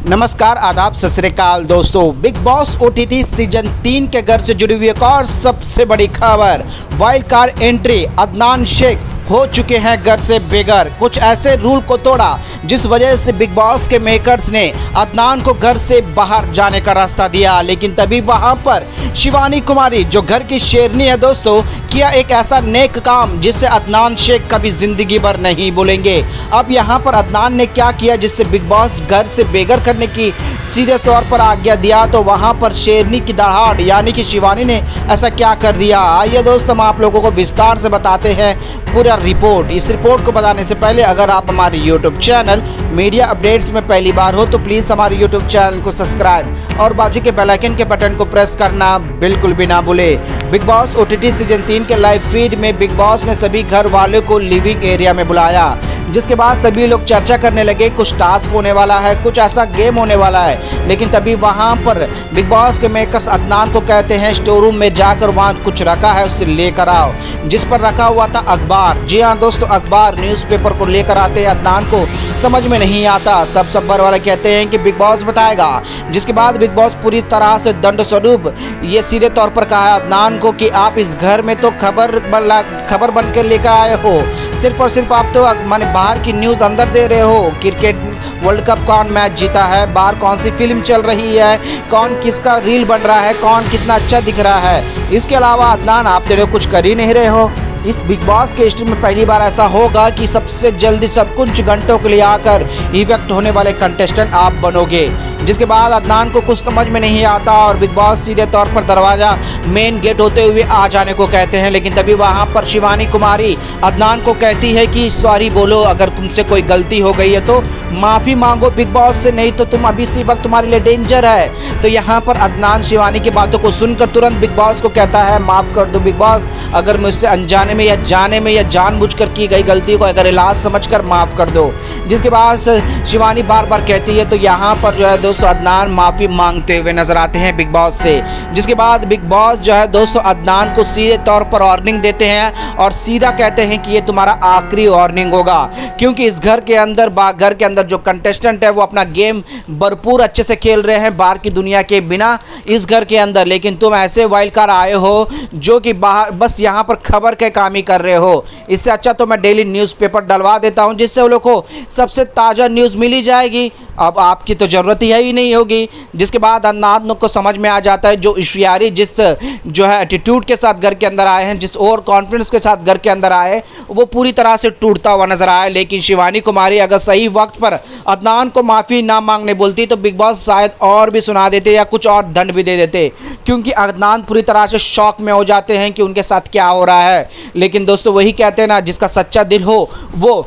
नमस्कार, आदाब, सत श्री अकाल दोस्तों। बिग बॉस ओटीटी सीजन 3 के घर से जुड़ी हुई एक और सबसे बड़ी खबर, wild card entry Adnan Shaikh हो चुके हैं घर से बेघर। कुछ ऐसे रूल को तोड़ा जिस वजह से बिग बॉस के मेकर्स ने अदनान को घर से बाहर जाने का रास्ता दिया, लेकिन तभी वहां पर शिवानी कुमारी जो घर की शेरनी है दोस्तों, किया एक ऐसा नेक काम जिससे अदनान शेख कभी जिंदगी भर नहीं भूलेंगे। अब यहां पर अदनान ने क्या किया जिससे बिग बॉस घर से बेघर करने की सीधे तौर पर आज्ञा दिया, तो वहां पर शेरनी की दहाड़ यानी कि शिवानी ने ऐसा क्या कर दिया। आइए दोस्त, हम आप लोगों को विस्तार से बताते हैं पूरा रिपोर्ट। इस रिपोर्ट को बताने से पहले अगर आप हमारे यूट्यूब चैनल मीडिया अपडेट्स में पहली बार हो तो प्लीज़ हमारे यूट्यूब चैनल को सब्सक्राइब और बाजू के बेल आइकन के बटन को प्रेस करना बिल्कुल भी ना भूले। बिग बॉस ओटीटी सीजन 3 के लाइव फीड में बिग बॉस ने सभी घर वालों को लिविंग एरिया में बुलाया, जिसके बाद सभी लोग चर्चा करने लगे कुछ टास्क होने वाला है, कुछ ऐसा गेम होने वाला है। लेकिन तभी वहां पर बिग बॉस के मेकर्स अदनान को कहते हैं स्टोर रूम में जाकर वहां कुछ रखा है उसे लेकर आओ, जिस पर रखा हुआ था अखबार। जी हाँ दोस्तों, अखबार न्यूज़पेपर को लेकर आते हैं अदनान को समझ में नहीं आता, तब सब्बर वाले कहते हैं कि बिग बॉस बताएगा। जिसके बाद बिग बॉस पूरी तरह से दंड स्वरूप ये सीधे तौर पर कहा अदनान को कि आप इस घर में तो खबर बन कर लेकर आए हो, सिर्फ और सिर्फ आप तो माने बाहर की न्यूज़ अंदर दे रहे हो। क्रिकेट वर्ल्ड कप कौन मैच जीता है, बाहर कौन सी फिल्म चल रही है, कौन किसका रील बन रहा है, कौन कितना अच्छा दिख रहा है। इसके अलावा अदनान आप तो कुछ कर ही नहीं रहे हो। इस बिग बॉस के हिस्ट्री में पहली बार ऐसा होगा कि सबसे जल्दी सब कुछ घंटों के लिए आकर इवेक्ट होने वाले कंटेस्टेंट आप बनोगे। जिसके बाद अदनान को कुछ समझ में नहीं आता और बिग बॉस सीधे तौर पर दरवाज़ा मेन गेट होते हुए आ जाने को कहते हैं। लेकिन तभी वहां पर शिवानी कुमारी अदनान को कहती है कि सॉरी बोलो, अगर तुमसे कोई गलती हो गई है तो माफ़ी मांगो बिग बॉस से, नहीं तो तुम अभी इसी वक्त तुम्हारे लिए डेंजर है। तो यहाँ पर अदनान शिवानी की बातों को सुनकर तुरंत बिग बॉस को कहता है माफ़ कर दो बिग बॉस, अगर मुझसे अनजाने में या जाने में या जानबूझकर की गई गलती को अगर इलाज समझकर माफ़ कर दो। जिसके बाद शिवानी बार बार कहती है, तो यहाँ पर जो है दोस्तों अदनान माफ़ी मांगते हुए नजर आते हैं बिग बॉस से। जिसके बाद बिग बॉस जो है दोस्तों अदनान को सीधे तौर पर वार्निंग देते हैं और सीधा कहते हैं कि ये तुम्हारा आखिरी वार्निंग होगा, क्योंकि इस घर के अंदर जो कंटेस्टेंट है वो अपना गेम भरपूर अच्छे से खेल रहे हैं बाहर की दुनिया के बिना इस घर के अंदर, लेकिन तुम ऐसे वाइल्ड कार्ड आए हो जो कि बाहर बस यहाँ पर खबर के काम ही कर रहे हो। इससे अच्छा तो मैं डेली न्यूज़पेपर डलवा देता हूँ जिससे वो लोग को सबसे ताज़ा न्यूज़ मिली जाएगी, अब आपकी तो ज़रूरत ही नहीं होगी। जिसके बाद अदनान को समझ में आ जाता है जो ईश्वरी जिस जो है एटीट्यूड के साथ घर के अंदर आए हैं, जिस ओवर कॉन्फिडेंस के साथ घर के अंदर आए, वो पूरी तरह से टूटता हुआ नजर आया। लेकिन शिवानी कुमारी अगर सही वक्त पर अदनान को माफ़ी ना मांगने बोलती तो बिग बॉस शायद और भी सुना देते या कुछ और दंड भी दे देते, क्योंकि अदनान पूरी तरह से शॉक में हो जाते हैं कि उनके साथ क्या हो रहा है। लेकिन दोस्तों वही कहते हैं ना, जिसका सच्चा दिल हो वो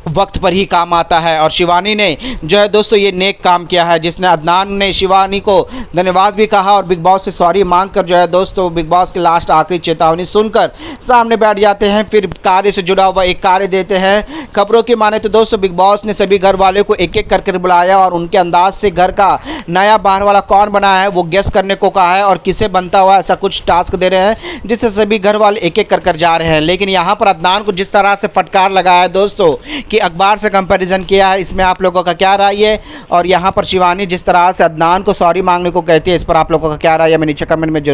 वक्त पर ही काम आता है, और शिवानी ने जो है दोस्तों ये नेक काम किया है, जिसने अदनान ने शिवानी को धन्यवाद भी कहा और बिग बॉस से सॉरी मांगकर जो है दोस्तों बिग बॉस की लास्ट आखिरी चेतावनी सुनकर सामने बैठ जाते हैं। फिर कार्य से जुड़ा हुआ एक कार्य देते हैं। खबरों की माने तो दोस्तों बिग बॉस ने सभी घर वालों को एक एक करके बुलाया और उनके अंदाज से घर का नया बाहर वाला कौन बना है वो गेस करने को कहा है और किसे बनता हुआ ऐसा कुछ टास्क दे रहे हैं, जिससे सभी घर वाले एक एक कर जा रहे हैं। लेकिन यहाँ पर अदनान को जिस तरह से फटकार लगाया है दोस्तों कि अखबार से कंपैरिजन किया है, इसमें आप लोगों का क्या राय है? और यहाँ पर शिवानी जिस तरह से अदनान को सॉरी मांगने को कहती है, इस पर आप लोगों का क्या राय है? मैं नीचे कमेंट में जरूर